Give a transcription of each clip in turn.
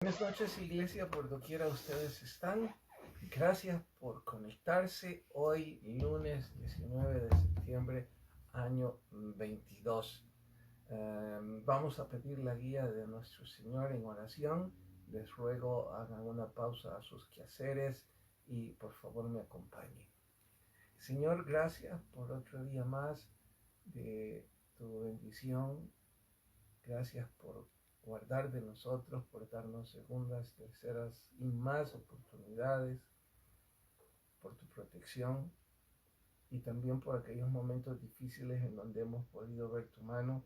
Buenas noches, iglesia, por doquiera ustedes están. Gracias por conectarse hoy, lunes 19 de septiembre, año 22. Vamos a pedir la guía de nuestro Señor en oración. Les ruego hagan una pausa a sus quehaceres y por favor me acompañen. Señor, gracias por otro día más de tu bendición. Gracias por guardar de nosotros, por darnos segundas, terceras y más oportunidades, por tu protección y también por aquellos momentos difíciles en donde hemos podido ver tu mano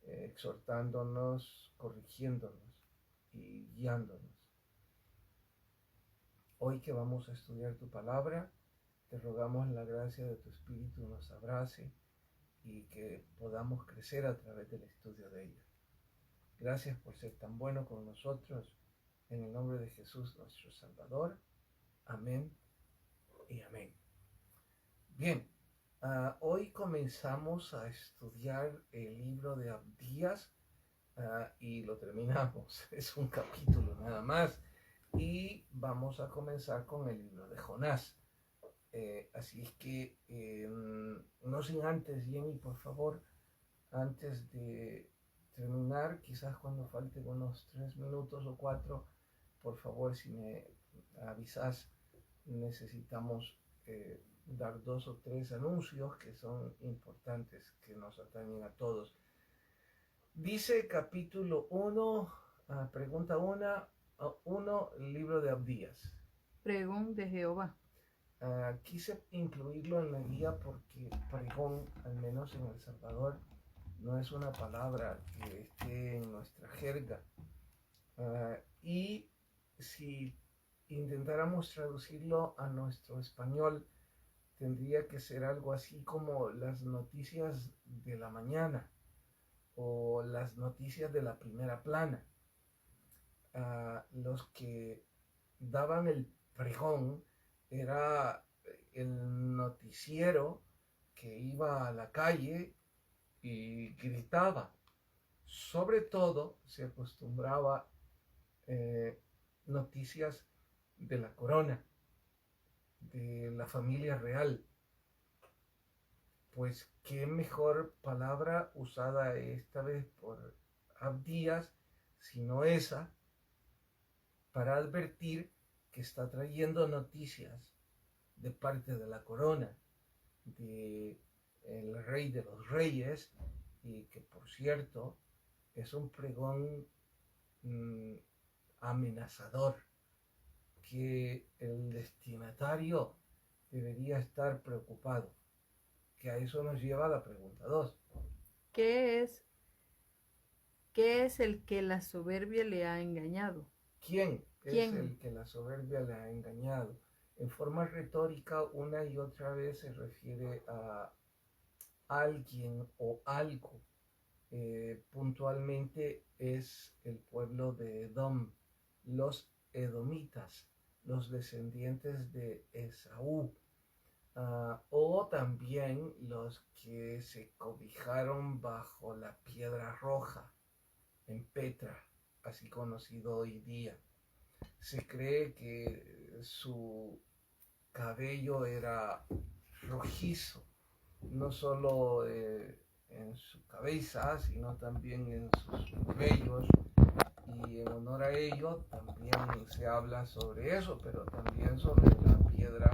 exhortándonos, corrigiéndonos y guiándonos. Hoy que vamos a estudiar tu palabra, te rogamos la gracia de tu Espíritu nos abrace y que podamos crecer a través del estudio de ella. Gracias por ser tan bueno con nosotros. En el nombre de Jesús, nuestro Salvador. Amén y amén. Bien, hoy comenzamos a estudiar el libro de Abdías y lo terminamos. Es un capítulo nada más. Y vamos a comenzar con el libro de Jonás. Así es que, no sin antes, Jenny, por favor, antes de terminar, quizás cuando falten unos 3 minutos o 4, por favor, si me avisas, necesitamos dar 2 o 3 anuncios que son importantes, que nos atañen a todos. Dice capítulo 1, pregunta 1, libro de Abdías. Pregón de Jehová. Quise incluirlo en la guía porque pregón, al menos en El Salvador, no es una palabra que esté en nuestra jerga. Y si intentáramos traducirlo a nuestro español, tendría que ser algo así como las noticias de la mañana o las noticias de la primera plana. Los que daban el pregón era el noticiero que iba a la calle y gritaba. Sobre todo se acostumbraba noticias de la corona, de la familia real. Pues qué mejor palabra usada esta vez por Abdías, sino esa, para advertir que está trayendo noticias de parte de la corona, de el rey de los reyes, y que por cierto es un pregón amenazador, que el destinatario debería estar preocupado, que a eso nos lleva a la pregunta 2. ¿Qué es el que la soberbia le ha engañado? ¿Quién es ¿Quién? el que la soberbia le ha engañado? En forma retórica, una y otra vez se refiere a alguien o algo. Puntualmente es el pueblo de Edom, los edomitas, los descendientes de Esaú, o también los que se cobijaron bajo la piedra roja en Petra, así conocido hoy día. Se cree que su cabello era rojizo, no solo en su cabeza, sino también en sus cabellos, y en honor a ello también se habla sobre eso, pero también sobre la piedra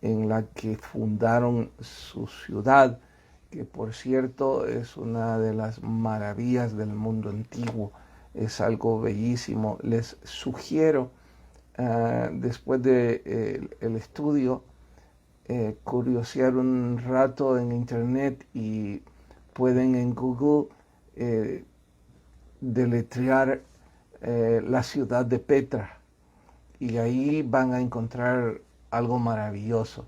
en la que fundaron su ciudad, que por cierto es una de las maravillas del mundo antiguo, es algo bellísimo. Les sugiero, después de el estudio, curiosear un rato en internet y pueden en Google deletrear la ciudad de Petra y ahí van a encontrar algo maravilloso.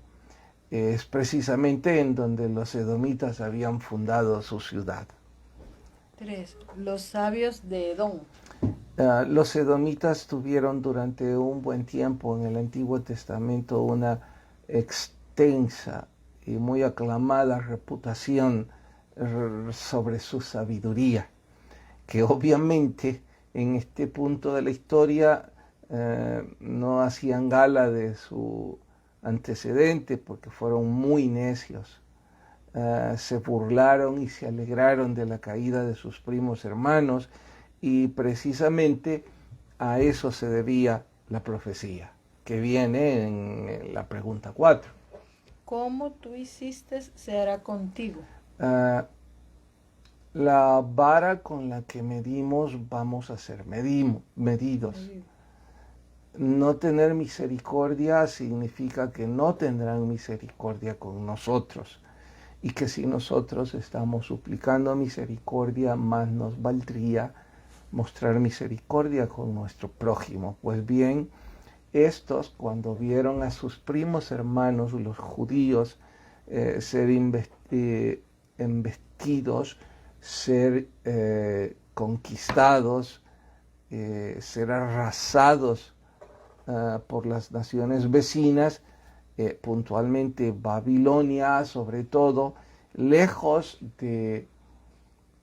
Es precisamente en donde los edomitas habían fundado su ciudad. 3. Los sabios de Edom. Los edomitas tuvieron durante un buen tiempo en el Antiguo Testamento una extensa y muy aclamada reputación sobre su sabiduría, que obviamente en este punto de la historia no hacían gala de su antecedente porque fueron muy necios. Se burlaron y se alegraron de la caída de sus primos hermanos, y precisamente a eso se debía la profecía que viene en la pregunta 4. Como tú hiciste, se hará contigo. La vara con la que medimos vamos a ser medidos. No tener misericordia significa que no tendrán misericordia con nosotros, y que si nosotros estamos suplicando misericordia, más nos valdría mostrar misericordia con nuestro prójimo. Pues bien, estos, cuando vieron a sus primos hermanos, los judíos, ser embestidos, ser conquistados, ser arrasados por las naciones vecinas, puntualmente Babilonia sobre todo, lejos de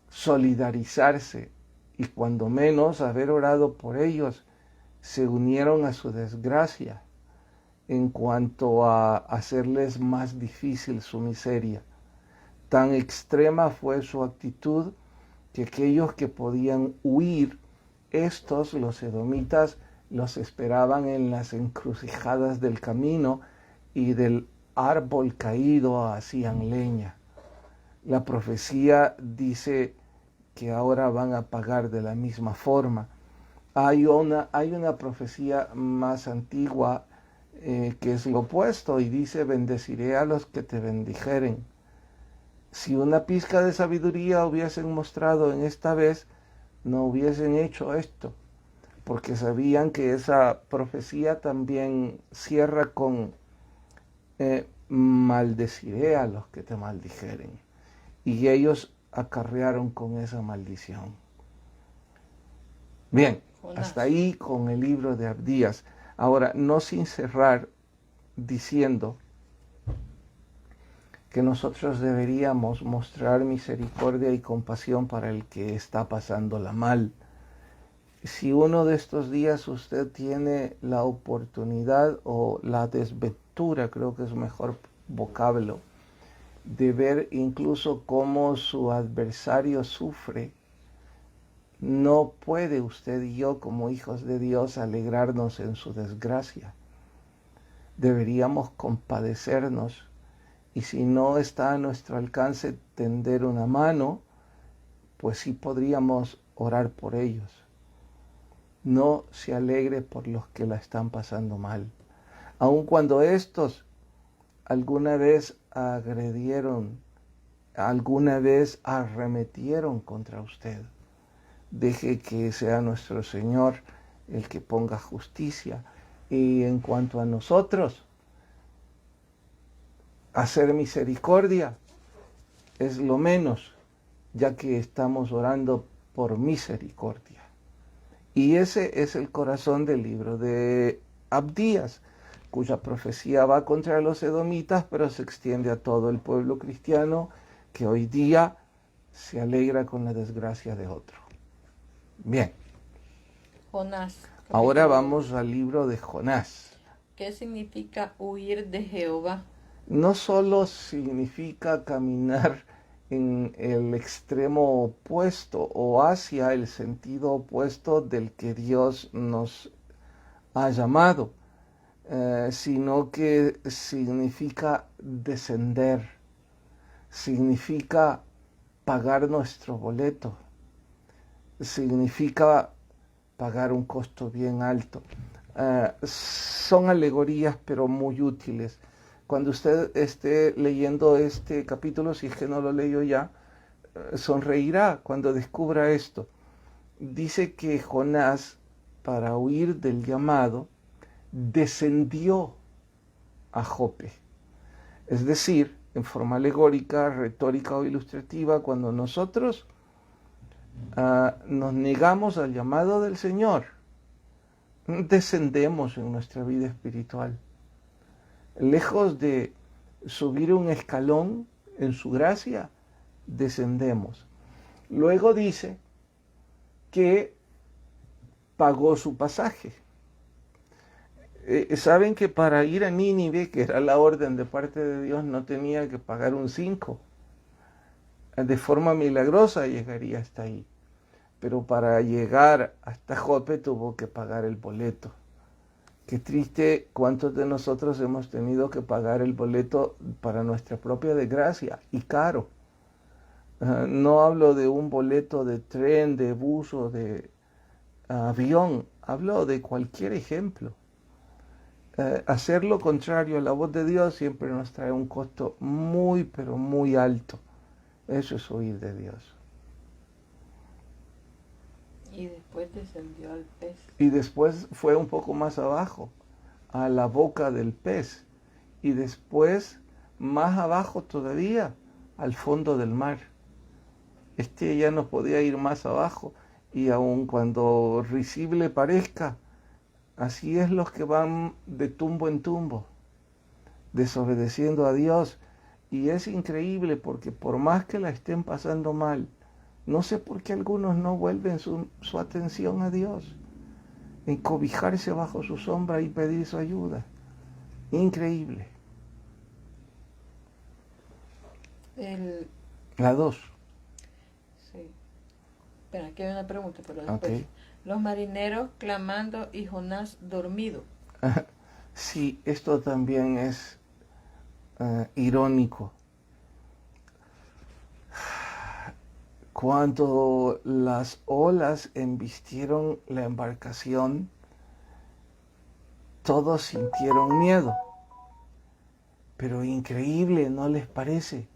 solidarizarse y cuando menos haber orado por ellos, se unieron a su desgracia en cuanto a hacerles más difícil su miseria. Tan extrema fue su actitud que aquellos que podían huir, estos, los edomitas, los esperaban en las encrucijadas del camino y del árbol caído hacían leña. La profecía dice que ahora van a pagar de la misma forma. Hay una profecía más antigua que es lo opuesto y dice: bendeciré a los que te bendijeren. Si una pizca de sabiduría hubiesen mostrado en esta vez, no hubiesen hecho esto, porque sabían que esa profecía también cierra con maldeciré a los que te maldijeren. Y ellos acarrearon con esa maldición. Bien, hasta ahí con el libro de Abdías. Ahora, no sin cerrar diciendo que nosotros deberíamos mostrar misericordia y compasión para el que está pasándola mal. Si uno de estos días usted tiene la oportunidad o la desventura, creo que es mejor vocablo, de ver incluso cómo su adversario sufre, no puede usted y yo como hijos de Dios alegrarnos en su desgracia. Deberíamos compadecernos y si no está a nuestro alcance tender una mano, pues sí podríamos orar por ellos. No se alegre por los que la están pasando mal, aun cuando estos alguna vez agredieron, alguna vez arremetieron contra usted. Deje que sea nuestro Señor el que ponga justicia. Y en cuanto a nosotros, hacer misericordia es lo menos, ya que estamos orando por misericordia. Y ese es el corazón del libro de Abdías, cuya profecía va contra los edomitas, pero se extiende a todo el pueblo cristiano que hoy día se alegra con la desgracia de otro. Bien. Jonás. Ahora vamos al libro de Jonás. ¿Qué significa huir de Jehová? No solo significa caminar en el extremo opuesto o hacia el sentido opuesto del que Dios nos ha llamado, sino que significa descender, significa pagar nuestro boleto, significa pagar un costo bien alto. Son alegorías pero muy útiles. Cuando usted esté leyendo este capítulo, si es que no lo leyó ya, sonreirá cuando descubra esto. Dice que Jonás, para huir del llamado, descendió a Jope. Es decir, en forma alegórica, retórica o ilustrativa, cuando nosotros nos negamos al llamado del Señor, descendemos en nuestra vida espiritual. Lejos de subir un escalón en su gracia, descendemos. Luego dice que pagó su pasaje. Saben que para ir a Nínive, que era la orden de parte de Dios, no tenía que pagar un 5. De forma milagrosa llegaría hasta ahí. Pero para llegar hasta Jope tuvo que pagar el boleto. Qué triste cuántos de nosotros hemos tenido que pagar el boleto para nuestra propia desgracia, y caro. No hablo de un boleto de tren, de bus o de avión, hablo de cualquier ejemplo. Hacer lo contrario a la voz de Dios siempre nos trae un costo muy, pero muy alto. Eso es huir de Dios. Y después descendió al pez. Y después fue un poco más abajo, a la boca del pez. Y después, más abajo todavía, al fondo del mar. Ya no podía ir más abajo. Y aun cuando risible parezca, así es los que van de tumbo en tumbo, desobedeciendo a Dios. Y es increíble porque por más que la estén pasando mal, no sé por qué algunos no vuelven su atención a Dios, encobijarse bajo su sombra y pedir su ayuda. Increíble. La 2. Sí. Espera, aquí hay una pregunta, pero después. Okay. Los marineros clamando y Jonás dormido. Sí, esto también es irónico. Cuando las olas embistieron la embarcación, todos sintieron miedo. Pero increíble, ¿no les parece?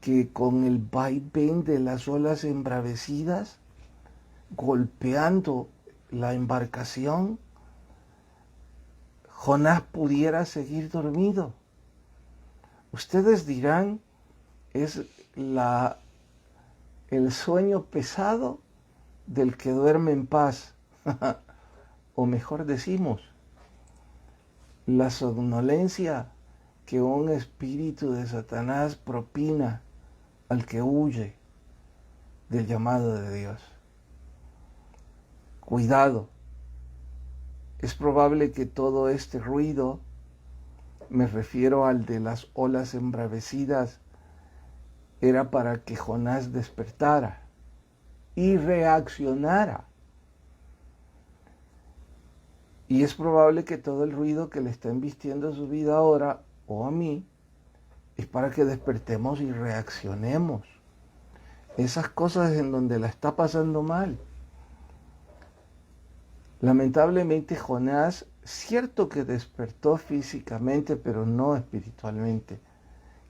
Que con el vaivén de las olas embravecidas, golpeando la embarcación, Jonás pudiera seguir dormido. Ustedes dirán, es el sueño pesado del que duerme en paz. O mejor decimos, la somnolencia que un espíritu de Satanás propina al que huye del llamado de Dios. Cuidado, es probable que todo este ruido, me refiero al de las olas embravecidas, era para que Jonás despertara y reaccionara. Y es probable que todo el ruido que le está embistiendo su vida ahora, o a mí, es para que despertemos y reaccionemos. Esas cosas en donde la está pasando mal. Lamentablemente Jonás, cierto que despertó físicamente, pero no espiritualmente.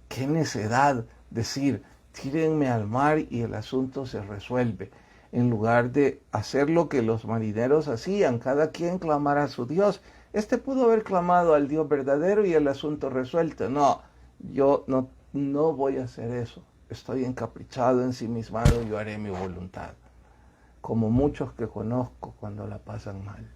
Qué necedad decir, tírenme al mar y el asunto se resuelve, en lugar de hacer lo que los marineros hacían, cada quien clamar a su Dios. Pudo haber clamado al Dios verdadero y el asunto resuelto. No, yo no voy a hacer eso. Estoy encaprichado, ensimismado, yo haré mi voluntad. Como muchos que conozco cuando la pasan mal.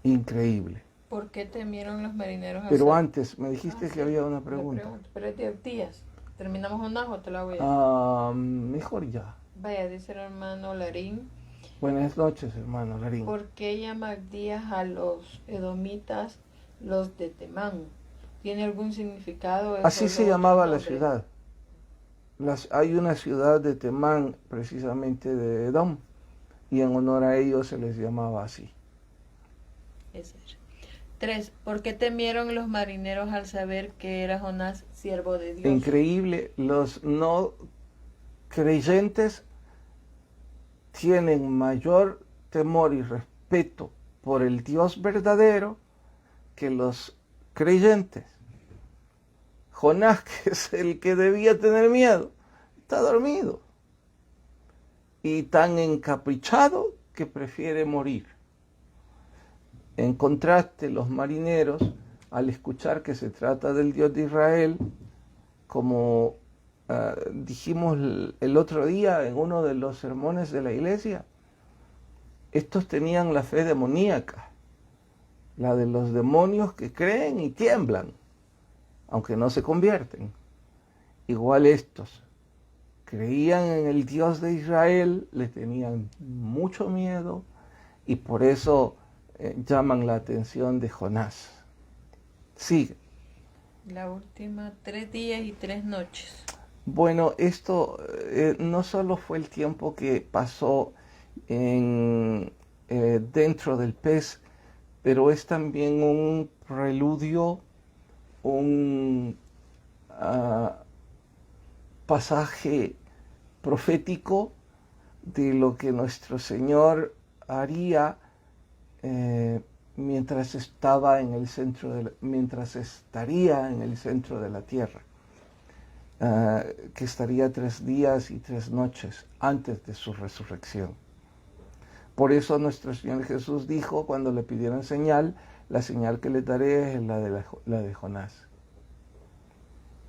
Increíble. ¿Por qué temieron los marineros? Pero antes, me dijiste que había una pregunta. Pero es de días. ¿Terminamos una o te la voy a hacer? Mejor ya. Vaya, dice el hermano Larín. Buenas noches, hermano Larín. ¿Por qué llama Díaz a los edomitas los de Temán? ¿Tiene algún significado? Así se llamaba la ciudad. Hay una ciudad de Temán, precisamente de Edom, y en honor a ellos se les llamaba así. 3. ¿Por qué temieron los marineros al saber que era Jonás siervo de Dios? Increíble, los no creyentes tienen mayor temor y respeto por el Dios verdadero que los creyentes. Jonás, que es el que debía tener miedo, está dormido y tan encaprichado que prefiere morir. En contraste, los marineros, al escuchar que se trata del Dios de Israel, como dijimos el otro día en uno de los sermones de la iglesia, estos tenían la fe demoníaca, la de los demonios que creen y tiemblan, aunque no se convierten. Igual estos creían en el Dios de Israel, le tenían mucho miedo y por eso llaman la atención de Jonás. Sigue. La última, 3 días y 3 noches. Bueno, esto no solo fue el tiempo que pasó dentro del pez, pero es también un preludio, un pasaje profético de lo que nuestro Señor haría mientras estaría en el centro de la tierra, que estaría 3 días y 3 noches antes de su resurrección. Por eso nuestro Señor Jesús dijo, cuando le pidieron señal, la señal que le daré es la de Jonás.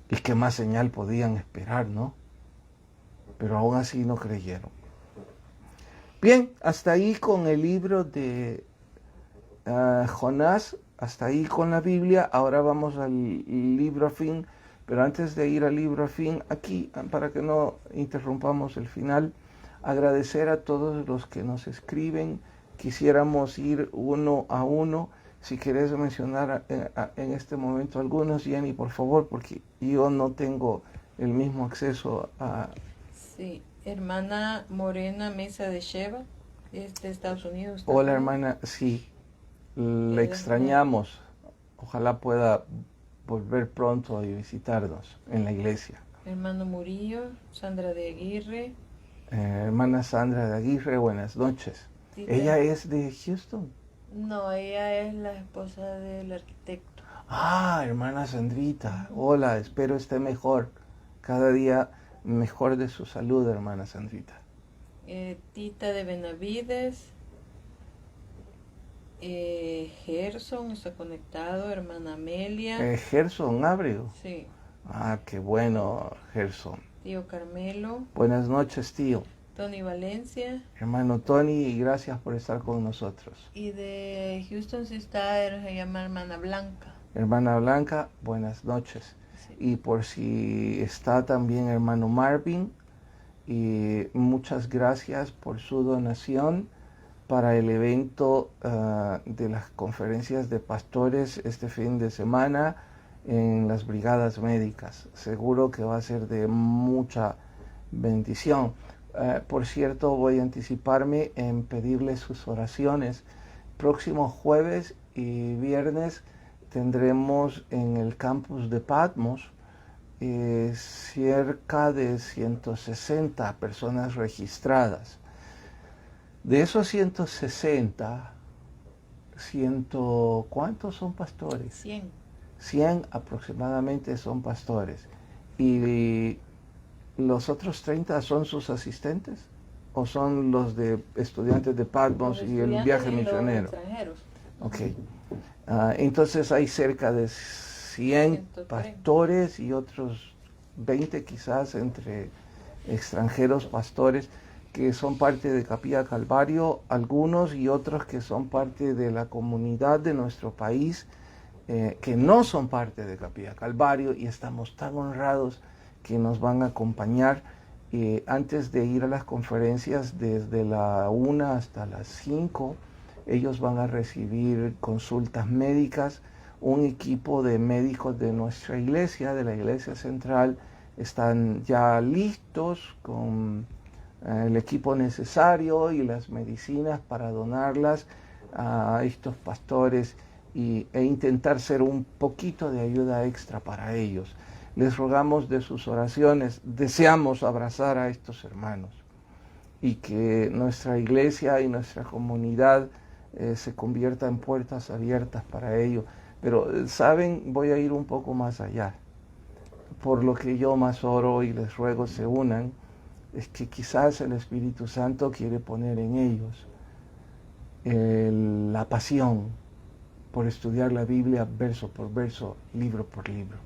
¿Y qué más señal podían esperar, no? Pero aún así no creyeron. Bien, hasta ahí con el libro de Jonás, hasta ahí con la Biblia. Ahora vamos al libro fin, pero antes de ir al libro fin, aquí, para que no interrumpamos el final, agradecer a todos los que nos escriben. Quisiéramos ir uno a uno. Si querés mencionar en este momento algunos, Jenny, por favor, porque yo no tengo el mismo acceso a... Sí, hermana Morena Mesa de Sheva, es de Estados Unidos. Hola, hermana, sí, le extrañamos. Ojalá pueda volver pronto y visitarnos en la iglesia. Hermano Murillo, Sandra de Aguirre. Hermana Sandra de Aguirre, buenas noches. Tita. ¿Ella es de Houston? No, ella es la esposa del arquitecto. Ah, hermana Sandrita, hola, espero esté mejor. Cada día mejor de su salud, hermana Sandrita. Tita de Benavides. Gerson está conectado, hermana Amelia. Gerson Abreu. Sí. Ah, qué bueno, Gerson. Tío Carmelo. Buenas noches, tío. Tony Valencia. Hermano Tony, gracias por estar con nosotros. Y de Houston sí está, se llama hermana Blanca. Hermana Blanca, buenas noches. Sí. Y por si está también hermano Marvin, y muchas gracias por su donación para el evento de las conferencias de pastores este fin de semana en las brigadas médicas. Seguro que va a ser de mucha bendición. Por cierto, voy a anticiparme en pedirles sus oraciones. Próximo jueves y viernes tendremos en el campus de Patmos cerca de 160 personas registradas. De esos 160, ¿cuántos son pastores? 100. 100 aproximadamente son pastores. ¿Y los otros 30 son sus asistentes? ¿O son los de estudiantes de Patmos y el viaje misionero? Ok. Entonces hay cerca de 100 pastores y otros 20 quizás entre extranjeros pastores que son parte de Capilla Calvario, algunos y otros que son parte de la comunidad de nuestro país, que no son parte de Capilla Calvario, y estamos tan honrados que nos van a acompañar antes de ir a las conferencias desde la 1 hasta las 5. Ellos van a recibir consultas médicas. Un equipo de médicos de nuestra iglesia, de la iglesia central, están ya listos con el equipo necesario y las medicinas para donarlas a estos pastores e intentar ser un poquito de ayuda extra para ellos. Les rogamos de sus oraciones, deseamos abrazar a estos hermanos y que nuestra iglesia y nuestra comunidad se convierta en puertas abiertas para ellos. Pero, ¿saben? Voy a ir un poco más allá. Por lo que yo más oro y les ruego se unan, es que quizás el Espíritu Santo quiere poner en ellos la pasión por estudiar la Biblia verso por verso, libro por libro,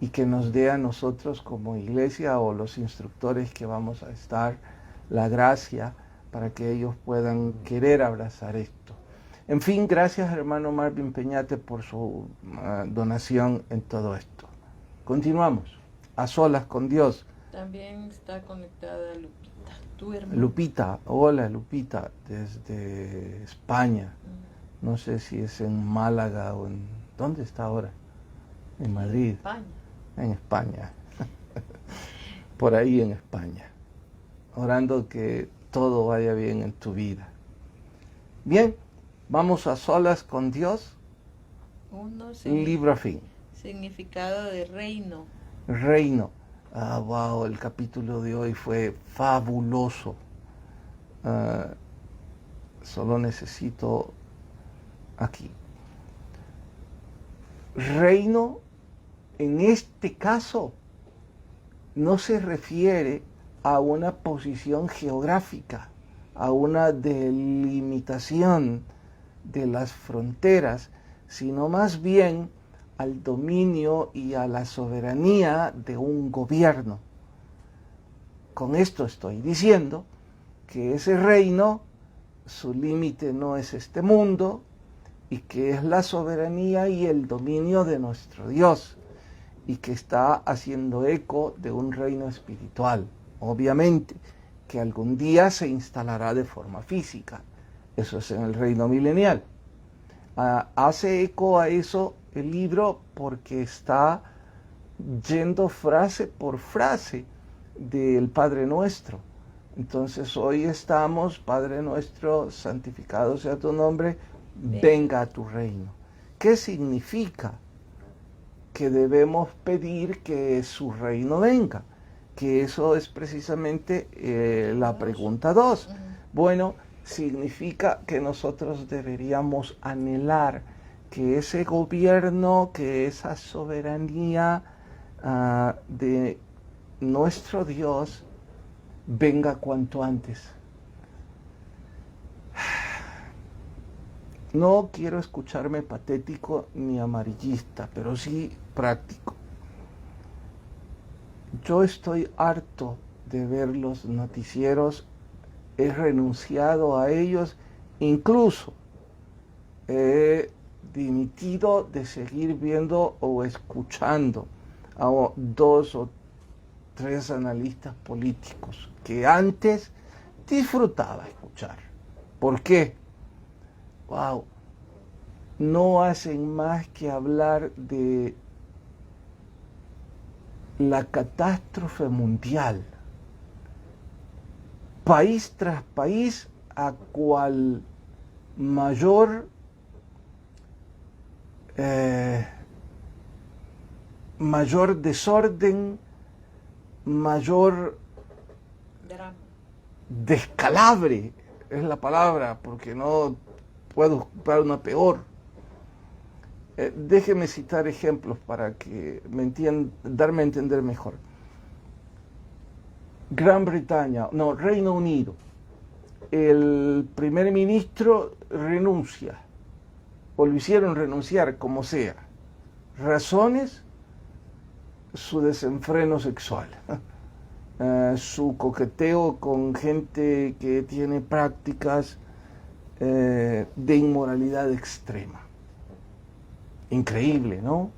y que nos dé a nosotros como iglesia o los instructores que vamos a estar la gracia para que ellos puedan querer abrazar esto. En fin, gracias hermano Marvin Peñate por su donación en todo esto. Continuamos, a solas con Dios, También está conectada Lupita, tu hermana. Lupita, hola Lupita, desde España. No sé si es en Málaga o en... ¿Dónde está ahora? En Madrid. En España. En España. Por ahí en España. Orando que todo vaya bien en tu vida. Bien, vamos a solas con Dios. Libro a fin. Significado de reino. Reino. Wow, el capítulo de hoy fue fabuloso. Solo necesito aquí. Reino, en este caso, no se refiere a una posición geográfica, a una delimitación de las fronteras, sino más bien al dominio y a la soberanía de un gobierno. Con esto estoy diciendo que ese reino, su límite no es este mundo, y que es la soberanía y el dominio de nuestro Dios, y que está haciendo eco de un reino espiritual, obviamente, que algún día se instalará de forma física. Eso es en el reino milenial. Hace eco a eso el libro porque está yendo frase por frase del Padre Nuestro. Entonces hoy estamos, Padre Nuestro, santificado sea tu nombre, venga a tu reino. ¿Qué significa? Que debemos pedir que su reino venga, que eso es precisamente la pregunta 2. Bueno, significa que nosotros deberíamos anhelar que ese gobierno, que esa soberanía de nuestro Dios venga cuanto antes. No quiero escucharme patético ni amarillista, pero sí práctico. Yo estoy harto de ver los noticieros, he renunciado a ellos, incluso he dimitido de seguir viendo o escuchando a 2 o 3 analistas políticos que antes disfrutaba escuchar. ¿Por qué? Wow, no hacen más que hablar de la catástrofe mundial, país tras país, a cual mayor desorden, mayor drama, descalabre, es la palabra, porque no puedo buscar una peor. Déjeme citar ejemplos para que darme a entender mejor. Reino Unido. El primer ministro renuncia, o lo hicieron renunciar, como sea. Razones: su desenfreno sexual, su coqueteo con gente que tiene prácticas de inmoralidad extrema. Increíble, ¿no?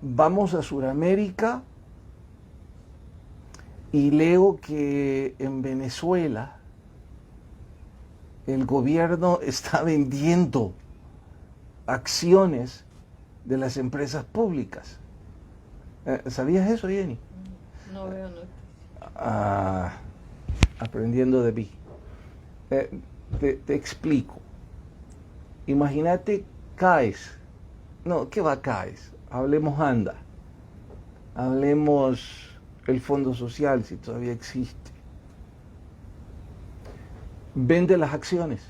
Vamos a Sudamérica y leo que en Venezuela el gobierno está vendiendo acciones de las empresas públicas. ¿Sabías eso, Jenny? No veo noticias. Aprendiendo de mí. Te explico. Imagínate, caes. No, ¿qué va caes? Hablemos ANDA. Hablemos el Fondo Social, si todavía existe. Vende las acciones.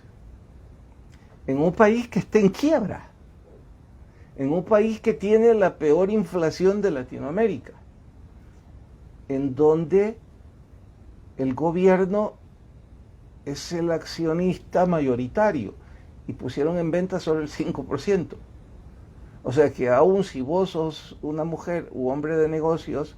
En un país que está en quiebra. En un país que tiene la peor inflación de Latinoamérica. En donde el gobierno es el accionista mayoritario. Y pusieron en venta solo el 5%. O sea que aún si vos sos una mujer u hombre de negocios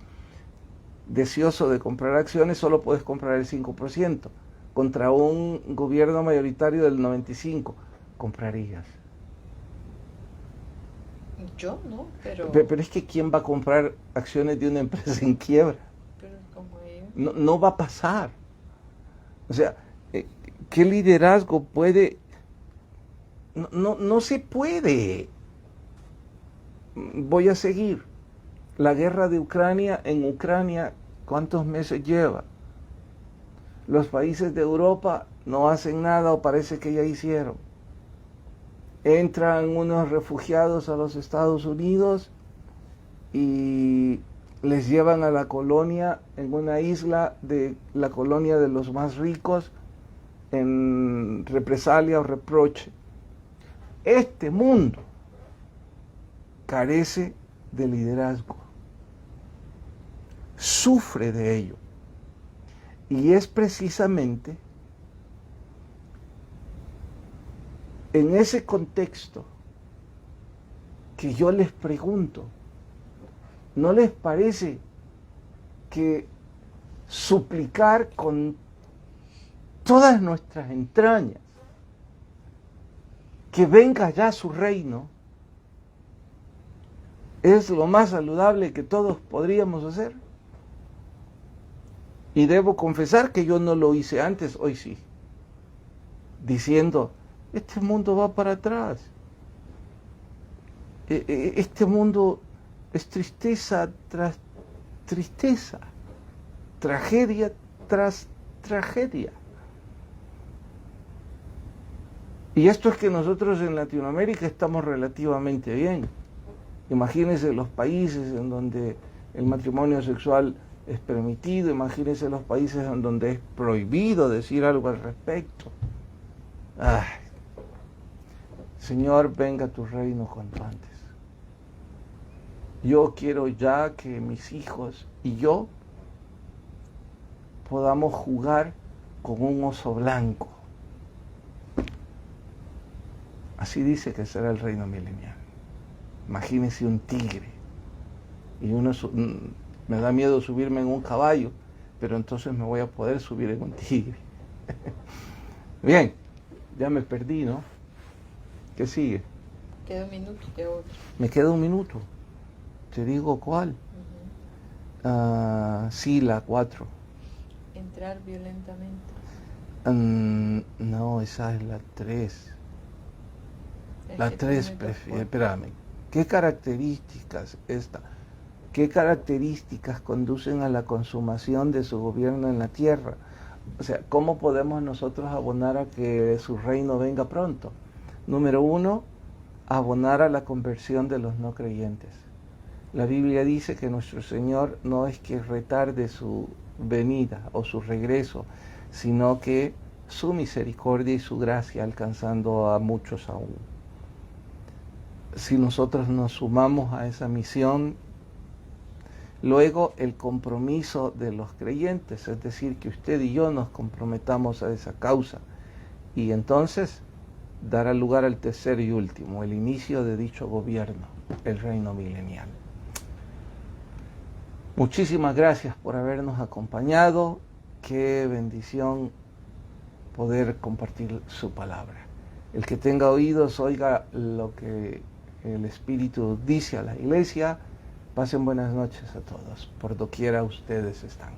deseoso de comprar acciones, solo puedes comprar el 5%. Contra un gobierno mayoritario del 95%, comprarías. Yo no, pero Pero es que ¿quién va a comprar acciones de una empresa en quiebra? como ellos. No va a pasar. O sea, ¿qué liderazgo puede? No se puede. Voy a seguir. La guerra de Ucrania, en Ucrania, ¿cuántos meses lleva? Los países de Europa no hacen nada o parece que ya hicieron. Entran unos refugiados a los Estados Unidos y les llevan a la colonia, en una isla de la colonia de los más ricos, en represalia o reproche. Este mundo carece de liderazgo, sufre de ello. Y es precisamente en ese contexto que yo les pregunto, ¿no les parece que suplicar con todas nuestras entrañas que venga ya su reino es lo más saludable que todos podríamos hacer? Y debo confesar que yo no lo hice antes, hoy sí, diciendo, este mundo va para atrás, este mundo es tristeza tras tristeza, tragedia tras tragedia. Y esto es que nosotros en Latinoamérica estamos relativamente bien. Imagínense los países en donde el matrimonio sexual es permitido, imagínense los países en donde es prohibido decir algo al respecto. Ay, Señor, venga tu reino cuanto antes. Yo quiero ya que mis hijos y yo podamos jugar con un oso blanco. Así dice que será el reino milenial. Imagínense un tigre. Y me da miedo subirme en un caballo, pero entonces me voy a poder subir en un tigre. Bien, ya me perdí, ¿no? ¿Qué sigue? Queda un minuto de otro. Me queda un minuto. Te digo cuál. Sí, la 4. Entrar violentamente. No, esa es la 3. La 3 prefiero. Espérame. ¿Qué características conducen a la consumación de su gobierno en la tierra? O sea, ¿cómo podemos nosotros abonar a que su reino venga pronto? Número 1, abonar a la conversión de los no creyentes. La Biblia dice que nuestro Señor no es que retarde su venida o su regreso, sino que su misericordia y su gracia alcanzando a muchos aún. Si nosotros nos sumamos a esa misión, luego el compromiso de los creyentes, es decir, que usted y yo nos comprometamos a esa causa, y entonces dará lugar al tercer y último, el inicio de dicho gobierno, el reino milenial. Muchísimas gracias por habernos acompañado. Qué bendición poder compartir su palabra. El que tenga oídos, oiga lo que el Espíritu dice a la iglesia. Pasen buenas noches a todos, por doquiera ustedes están.